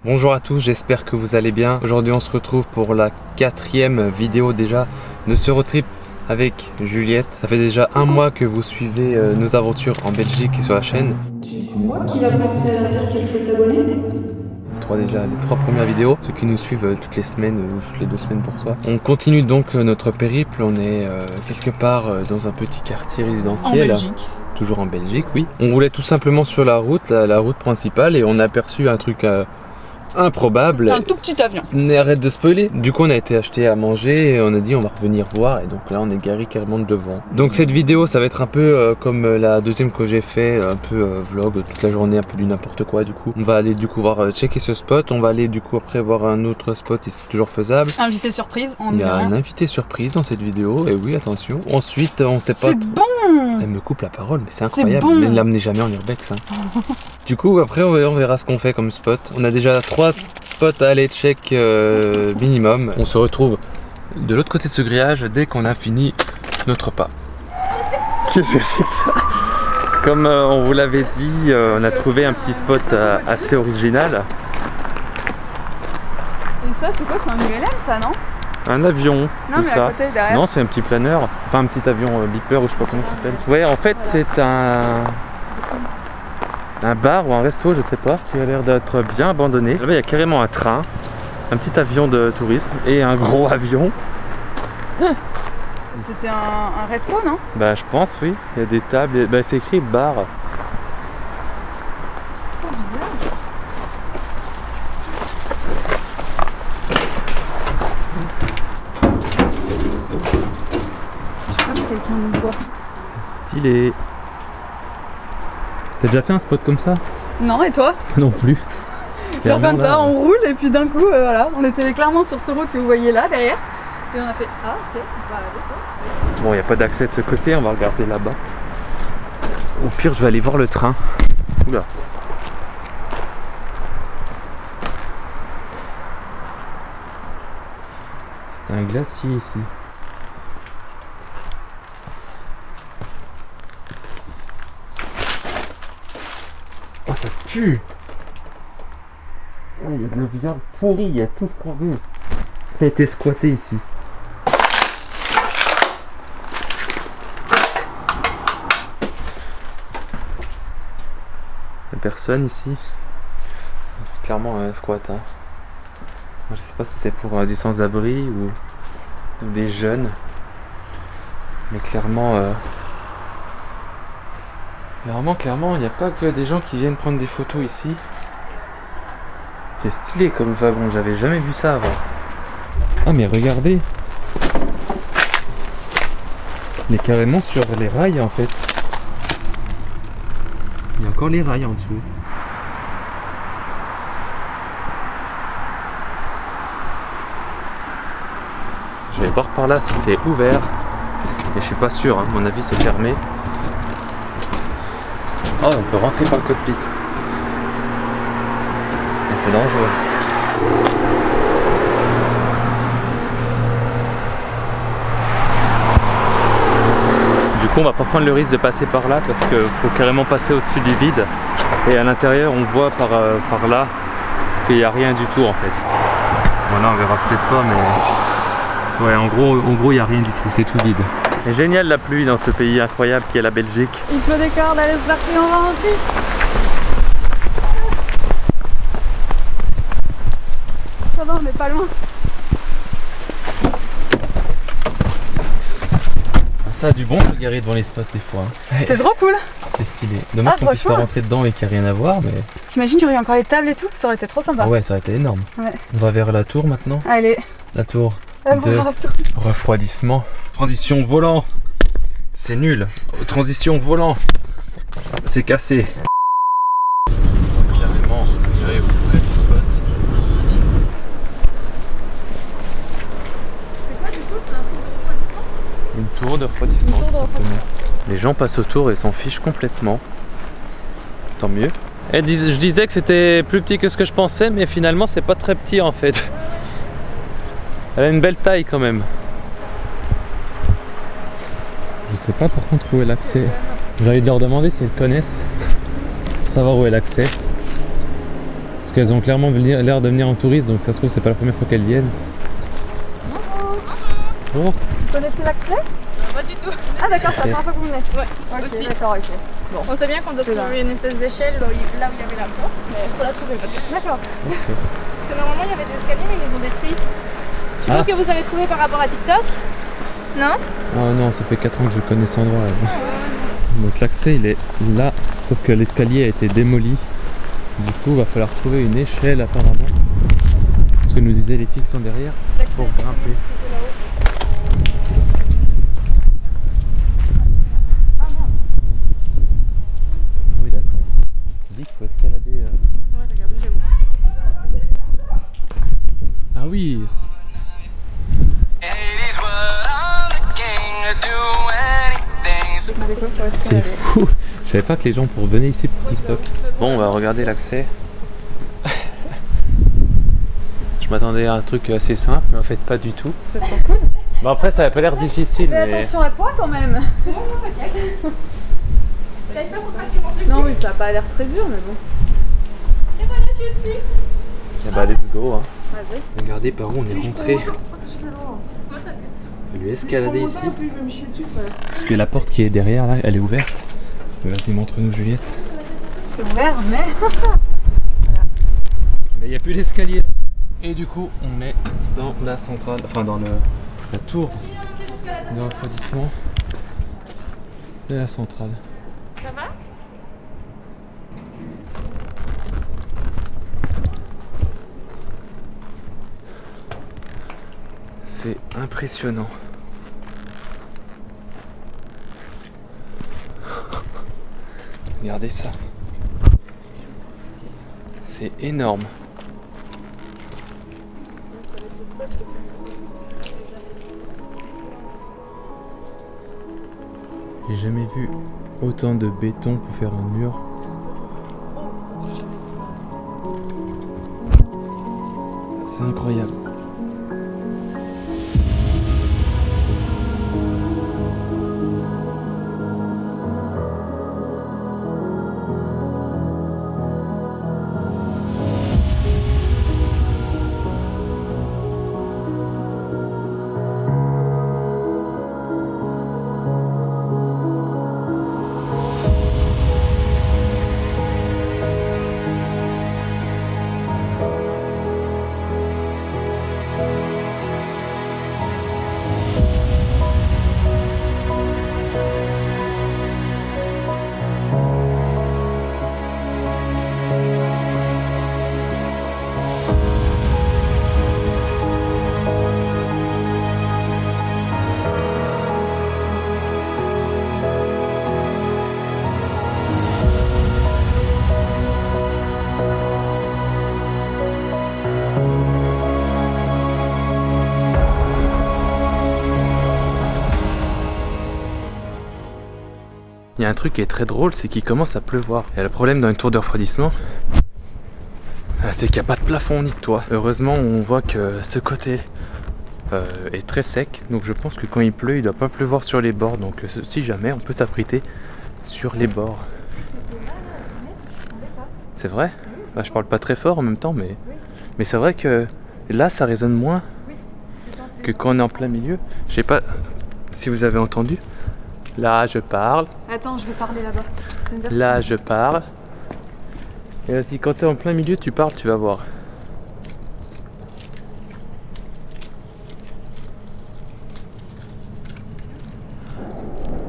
Bonjour à tous, j'espère que vous allez bien. Aujourd'hui on se retrouve pour la 4e vidéo déjà de ce road trip avec Juliette. Ça fait déjà un mois que vous suivez nos aventures en Belgique et sur la chaîne. C'est moi qui va penser à dire qu'il faut s'abonner. Les trois premières vidéos, ceux qui nous suivent toutes les semaines ou toutes les 2 semaines pour toi. On continue donc notre périple, on est quelque part dans un petit quartier résidentiel. En Belgique. Toujours en Belgique, oui. On roulait tout simplement sur la route, la route principale, et on a aperçu un truc improbable. Un tout petit avion. Arrête de spoiler. Du coup on a été acheter à manger et on a dit on va revenir voir, et donc là on est garé carrément devant. Donc cette vidéo ça va être un peu comme la deuxième que j'ai fait, un peu vlog toute la journée, un peu du n'importe quoi. Du coup on va aller du coup voir checker ce spot, on va aller du coup après voir un autre spot si c'est toujours faisable. Invité surprise, il y a un invité surprise dans cette vidéo, et oui attention. Ensuite on sait pas. C'est bon. Elle me coupe la parole, mais c'est incroyable. Bon. Mais ne l'amenez jamais en urbex. Hein. Du coup après on verra ce qu'on fait comme spot. On a déjà 3 spots à aller check minimum. On se retrouve de l'autre côté de ce grillage dès qu'on a fini notre repas. Qu'est-ce que c'est que ça? Comme on vous l'avait dit, on a trouvé un petit spot assez original. Et ça c'est quoi? C'est un ULM ça, non? Un avion. Non mais ça. à côté derrière. Non, c'est un petit planeur. Enfin un petit avion beeper, ou je sais pas comment ça s'appelle. Ouais, en fait c'est un bar ou un resto, je sais pas, qui a l'air d'être bien abandonné. Là-bas il y a carrément un train, un petit avion de tourisme et un gros avion. C'était un resto, non? Bah je pense, oui. Il y a des tables, bah, c'est écrit bar. C'est trop bizarre. Quelqu'un nous voit. C'est stylé. T'as déjà fait un spot comme ça? Non, et toi? Non plus. Genre comme ça, on roule et puis d'un coup, voilà, on était clairement sur cette route que vous voyez là, derrière. Et on a fait, ah ok, on va aller quoi. Bon, il n'y a pas d'accès de ce côté, on va regarder là-bas. Au pire, je vais aller voir le train. Oula. C'est un glacier ici. Oh, ça pue! Il y a de la viande pourrie, il y a tout ce qu'on veut. Ça a été squatté ici. Il n'y a personne ici. Clairement un squat. Hein. Je sais pas si c'est pour des sans-abri ou des jeunes. Mais clairement... Clairement, il n'y a pas que des gens qui viennent prendre des photos ici. C'est stylé comme wagon, j'avais jamais vu ça avant. Ah mais regardez, il est carrément sur les rails en fait. Il y a encore les rails en dessous. Je vais voir par là si c'est ouvert. Mais je suis pas sûr, hein. À mon avis c'est fermé. Oh, on peut rentrer par le cockpit. C'est dangereux. Du coup on va pas prendre le risque de passer par là parce qu'il faut carrément passer au-dessus du vide. Et à l'intérieur on voit par là qu'il n'y a rien du tout en fait. Bon là on verra peut-être pas, mais ouais, en gros il n'y a rien du tout, c'est tout vide. C'est génial la pluie dans ce pays incroyable qui est la Belgique. Il pleut des cordes, allez se partir en ralenti. Ça va, on n'est pas loin. Ça a du bon de se garer devant les spots des fois. Hein. C'était trop cool. C'était stylé. Dommage qu'on puisse pas rentrer dedans et qu'il n'y a rien à voir, mais... T'imagines, il y aurait encore les tables et tout, ça aurait été trop sympa. Ah ouais, ça aurait été énorme. Ouais. On va vers la tour maintenant. Allez. La tour de refroidissement. Transition volant. C'est nul. Transition volant. C'est cassé. Carrément respirer auprès du spot. C'est quoi du coup? C'est un tour de refroidissement? Une tour de refroidissement, tout simplement. Les gens passent autour et s'en fichent complètement. Tant mieux. Je disais que c'était plus petit que ce que je pensais, mais finalement c'est pas très petit en fait. Elle a une belle taille quand même. Je sais pas par contre où est l'accès. J'ai envie de leur demander si elles connaissent. Savoir où est l'accès. Parce qu'elles ont clairement l'air de venir en touriste, donc ça se trouve c'est pas la première fois qu'elles viennent. Bonjour. Vous connaissez l'accès? Pas du tout. Ah d'accord, c'est la première fois que vous venez. Ouais, Ok, aussi. d'accord, ok. Bon. On sait bien qu'on doit trouver une espèce d'échelle là où il y avait la porte, mais il faut la trouver peut-être. D'accord. Parce que normalement il y avait des escaliers mais ils les ont détruits. Je pense que vous avez trouvé par rapport à TikTok. Non? Oh non, ça fait 4 ans que je connais cet endroit. Donc l'accès il est là, sauf que l'escalier a été démoli. Du coup il va falloir trouver une échelle apparemment. C'est ce que nous disaient les filles qui sont derrière pour grimper. Oui d'accord. Tu dis qu'il faut escalader. Ouais, regardez, je vais vous. Ah oui. C'est fou. Je savais pas que les gens venaient ici pour TikTok. Bon, on va regarder l'accès. Je m'attendais à un truc assez simple, mais en fait pas du tout. C'est trop cool. Bon après ça a pas l'air difficile, Fais mais... attention à toi quand même. Non oui, ça a pas l'air très dur mais bon. Et voilà, je suis dessus. Ah bah let's go hein. Vas-y. Regardez par où on est rentré. Je vais lui escalader ici. Parce que la porte qui est derrière là, elle est ouverte. Vas-y, montre-nous Juliette. C'est ouvert mais... Mais il n'y a plus d'escalier là. Et du coup, on est dans la centrale, enfin dans la tour de refroidissement de la centrale. Ça va? C'est impressionnant. Regardez ça. C'est énorme. J'ai jamais vu autant de béton pour faire un mur. C'est incroyable. Il y a un truc qui est très drôle, c'est qu'il commence à pleuvoir. Et le problème dans une tour de refroidissement, c'est qu'il n'y a pas de plafond ni de toit. Heureusement, on voit que ce côté est très sec. Donc je pense que quand il pleut, il ne doit pas pleuvoir sur les bords. Donc si jamais, on peut s'abriter sur les bords. C'est vrai? Bah, je parle pas très fort en même temps, mais c'est vrai que là, ça résonne moins que quand on est en plein milieu. Je sais pas si vous avez entendu. Là, je parle. Attends, je vais parler là-bas. Là, je parle. Et vas-y, quand tu es en plein milieu, tu parles, tu vas voir.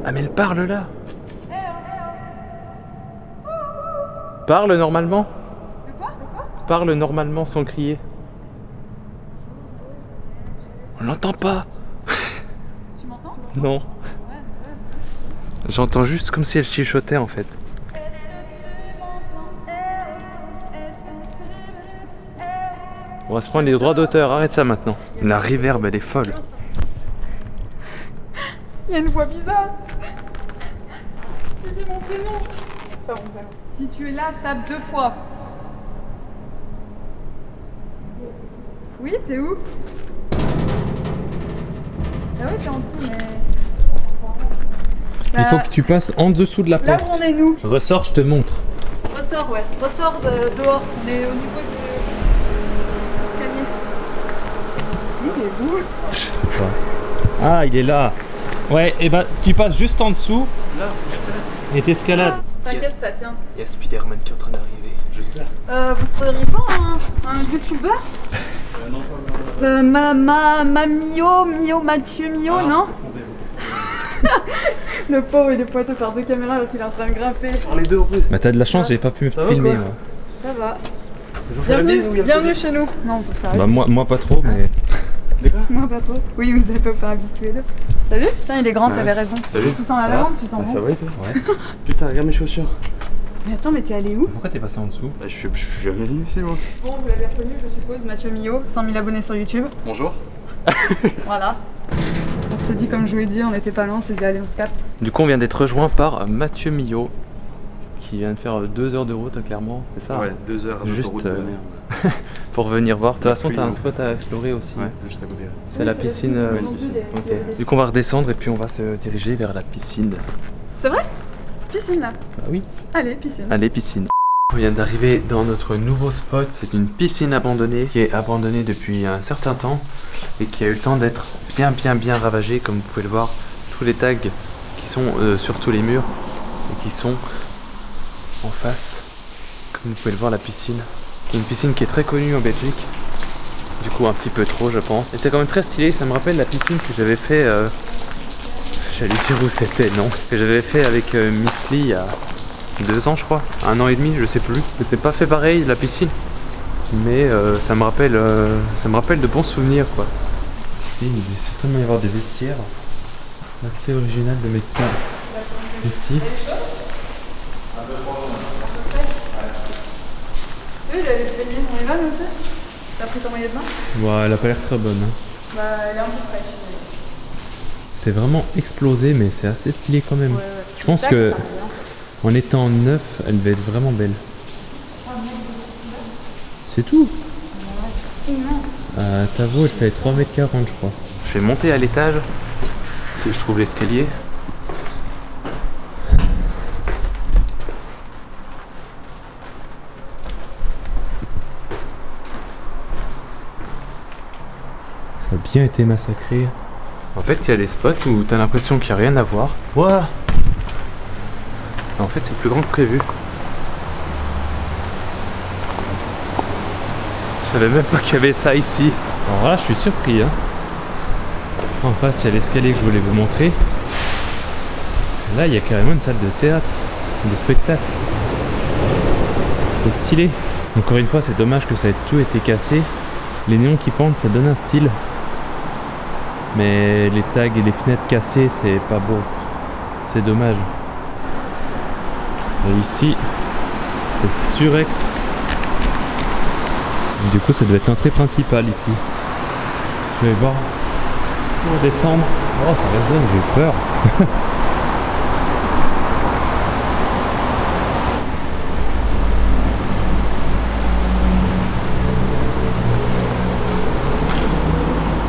Ah, mais elle parle là. Parle normalement. De quoi? Parle normalement sans crier. On l'entend pas. Tu m'entends? Non. J'entends juste comme si elle chuchotait en fait. On va se prendre les droits d'auteur, arrête ça maintenant. La reverb elle est folle. Il y a une voix bizarre. C'est mon prénom. Pas mon prénom. Si tu es là, tape 2 fois. Oui, t'es où? Ah oui, t'es en dessous, mais... Il faut que tu passes en dessous de la porte. Là où on est nous. Ressors, je te montre. Ressors, ouais. Ressors dehors. On est au niveau de l'escalier. Il est où? Je sais pas. Ah, il est là. Ouais, et bah tu passes juste en dessous. Là, et t'escalades. T'inquiète, ça tient. Il y a Spider-Man qui est en train d'arriver, j'espère. Vous seriez pas un youtubeur? Non, Mathieu Mio, non? Le pauvre, il est pointé par 2 caméras alors qu'il est en train de grimper. Les deux rues. Bah t'as de la chance, j'ai pas pu me filmer moi. Ça va. Je vous fais la bise ou Bienvenue chez nous. Non, on peut faire. Bah moi pas trop, mais... Moi pas trop. Oui, vous avez pas fait un bis tous les deux. Salut. Putain, il est grand, t'avais raison. Salut. Tu sens la lavande, tu sens bon. Ça va et toi? Ouais. Putain, regarde mes chaussures. Mais attends, mais t'es allé où? Pourquoi t'es passé en dessous? Bah, je suis venu ici moi. Bon, vous l'avez reconnu, je suppose, Mathieu Millot, 100 000 abonnés sur YouTube. Bonjour. Voilà. On s'est dit, comme je vous l'ai dit, on était pas loin, on s'est dit, allez, on se capte. Du coup, on vient d'être rejoint par Mathieu Millot, qui vient de faire 2 heures de route clairement, c'est ça? Ouais, 2 heures de Juste route de merde. pour venir voir. De toute façon, Oui, t'as un non. spot à explorer aussi. Ouais, juste à côté. C'est la piscine. Ok. Du coup, on va redescendre et puis on va se diriger vers la piscine. C'est vrai? Piscine là. Bah oui. Allez, piscine. Allez, piscine. On vient d'arriver dans notre nouveau spot. C'est une piscine abandonnée qui est abandonnée depuis un certain temps et qui a eu le temps d'être bien ravagée. Comme vous pouvez le voir, tous les tags qui sont sur tous les murs et qui sont en face. Comme vous pouvez le voir, la piscine. C'est une piscine qui est très connue en Belgique. Du coup, un petit peu trop, je pense. Et c'est quand même très stylé. Ça me rappelle la piscine que j'avais fait. J'allais dire où c'était, non. Que j'avais fait avec Miss Lee il y a 2 ans, je crois. 1 an et demi, je sais plus. C'était pas fait pareil, la piscine. Mais ça me rappelle de bons souvenirs, quoi. Ici, il devait certainement y avoir des vestiaires assez original de médecin. Ici. Oui, il a les baigner. On y va, nous aussi? T'as pris ton maillot de bain? Ouais, elle a pas l'air très bonne. Hein. Bah, elle est un peu fraîche. C'est vraiment explosé, mais c'est assez stylé quand même. Ouais. Je pense que en étant neuf, elle devait être vraiment belle. C'est tout. Ta vaut, elle fait 3,40 m, je crois. Je vais monter à l'étage si je trouve l'escalier. Ça a bien été massacré. En fait, il y a des spots où t'as l'impression qu'il n'y a rien à voir. Ouah! En fait, c'est plus grand que prévu. Je savais même pas qu'il y avait ça ici. Alors là, je suis surpris. Hein. En face, il y a l'escalier que je voulais vous montrer. Là, il y a carrément une salle de théâtre, de spectacle. C'est stylé. Encore une fois, c'est dommage que ça ait tout été cassé. Les néons qui pendent, ça donne un style. Mais les tags et les fenêtres cassées, c'est pas beau. C'est dommage. Et ici, c'est surexp. Du coup, ça doit être l'entrée principale ici. Je vais voir. On va descendre. Oh, ça résonne, j'ai peur.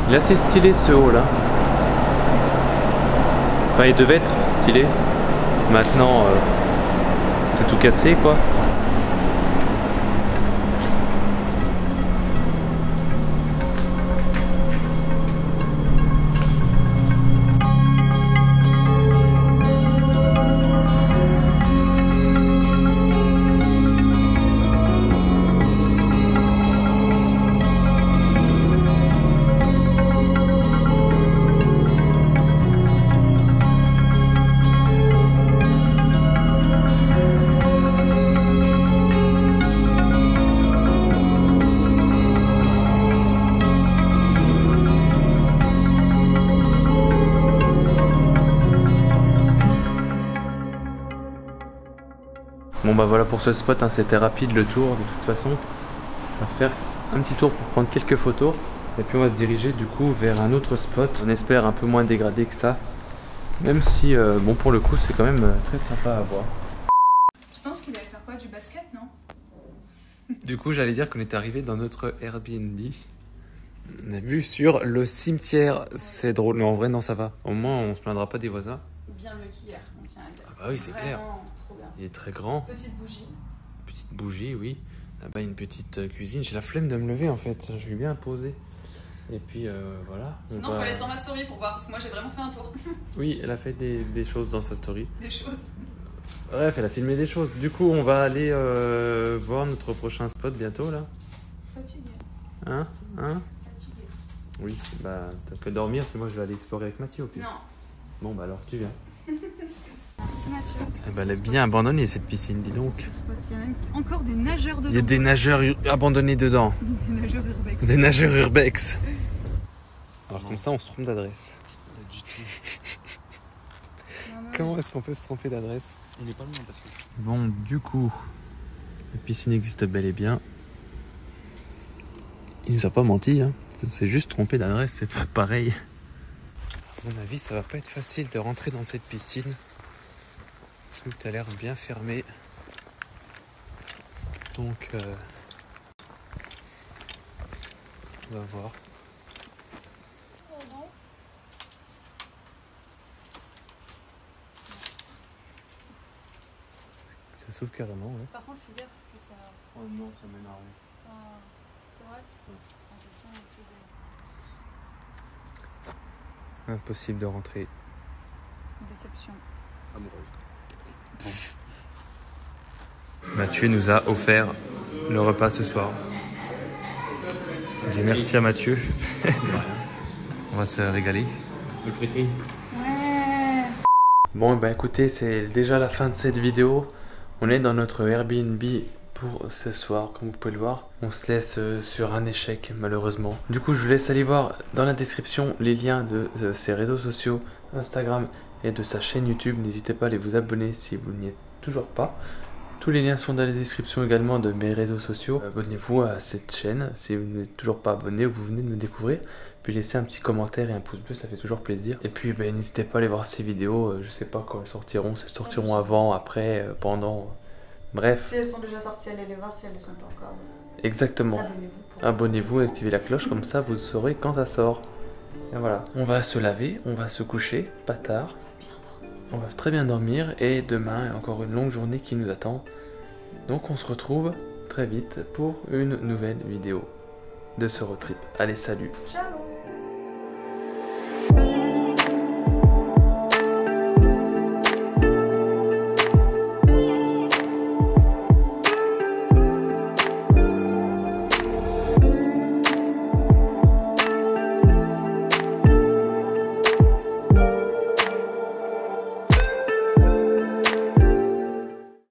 Il est assez stylé ce haut là. Enfin, il devait être stylé. Maintenant, c'est tout cassé quoi. Bon bah voilà pour ce spot, hein, c'était rapide le tour de toute façon. On va faire un petit tour pour prendre quelques photos. Et puis on va se diriger du coup vers un autre spot. On espère un peu moins dégradé que ça. Même si, bon pour le coup c'est quand même très sympa à voir. Je pense qu'il allait faire quoi, du basket, non? Du coup j'allais dire qu'on était arrivé dans notre Airbnb. On a vu sur le cimetière, c'est drôle, mais en vrai non ça va. Au moins on se plaindra pas des voisins. Bien mieux qu'hier, on tient à dire. Ah bah oui c'est clair. Trop bien. Il est très grand. Petite bougie. Petite bougie, oui. Là-bas une petite cuisine. J'ai la flemme de me lever en fait. Je vais bien poser. Et puis voilà. Sinon, faut aller sur ma story pour voir, parce que moi j'ai vraiment fait un tour. Oui, elle a fait des choses dans sa story. Des choses. Bref, elle a filmé des choses. Du coup, on va aller voir notre prochain spot bientôt là. Fatiguée. Hein? Fatiguée. Oui, bah t'as que dormir, puis moi je vais aller explorer avec Mathieu au pire. Non. Bon bah alors tu viens. Merci Mathieu. Eh ben, elle est bien abandonnée cette piscine, dis donc. Ce spot, il y a même encore des nageurs dedans. Il y a des nageurs abandonnés dedans. Des nageurs urbex. Des nageurs urbex. Alors comme ça on se trompe d'adresse. Pas du tout. Comment est-ce qu'on peut se tromper d'adresse? Il n'est pas loin parce que. Bon, du coup, la piscine existe bel et bien. Il nous a pas menti, hein. C'est juste trompé d'adresse, c'est pas pareil. À mon avis, ça va pas être facile de rentrer dans cette piscine. Tout a l'air bien fermé. Donc, on va voir. Ça s'ouvre carrément, ouais. Par contre, fais gaffe que ça. Oh non, ça m'énerve. Ah, c'est vrai? Ah, ça sent un truc de- Impossible de rentrer. Déception. Amoureux. Mathieu nous a offert le repas ce soir. On dit merci à Mathieu. On va se régaler. Le frité. Ouais. Bon, bah écoutez, c'est déjà la fin de cette vidéo. On est dans notre Airbnb pour ce soir, comme vous pouvez le voir. On se laisse sur un échec, malheureusement. Du coup, je vous laisse aller voir dans la description les liens de ses réseaux sociaux, Instagram et de sa chaîne YouTube. N'hésitez pas à aller vous abonner si vous n'y êtes toujours pas. Tous les liens sont dans la description également de mes réseaux sociaux. Abonnez-vous à cette chaîne si vous n'êtes toujours pas abonné ou que vous venez de me découvrir. Puis laissez un petit commentaire et un pouce bleu, ça fait toujours plaisir. Et puis n'hésitez pas à aller voir ces vidéos. Je sais pas quand elles sortiront, si elles sortiront avant, après, pendant. Bref. Si elles sont déjà sorties, allez les voir. Si elles ne sont pas encore, Exactement. abonnez-vous. Abonnez-vous et activez la cloche, comme ça vous saurez quand ça sort. Et voilà. On va se laver, on va se coucher, pas tard. On va très bien dormir et demain, il y a encore une longue journée qui nous attend. Donc on se retrouve très vite pour une nouvelle vidéo de ce road trip. Allez, salut! Ciao.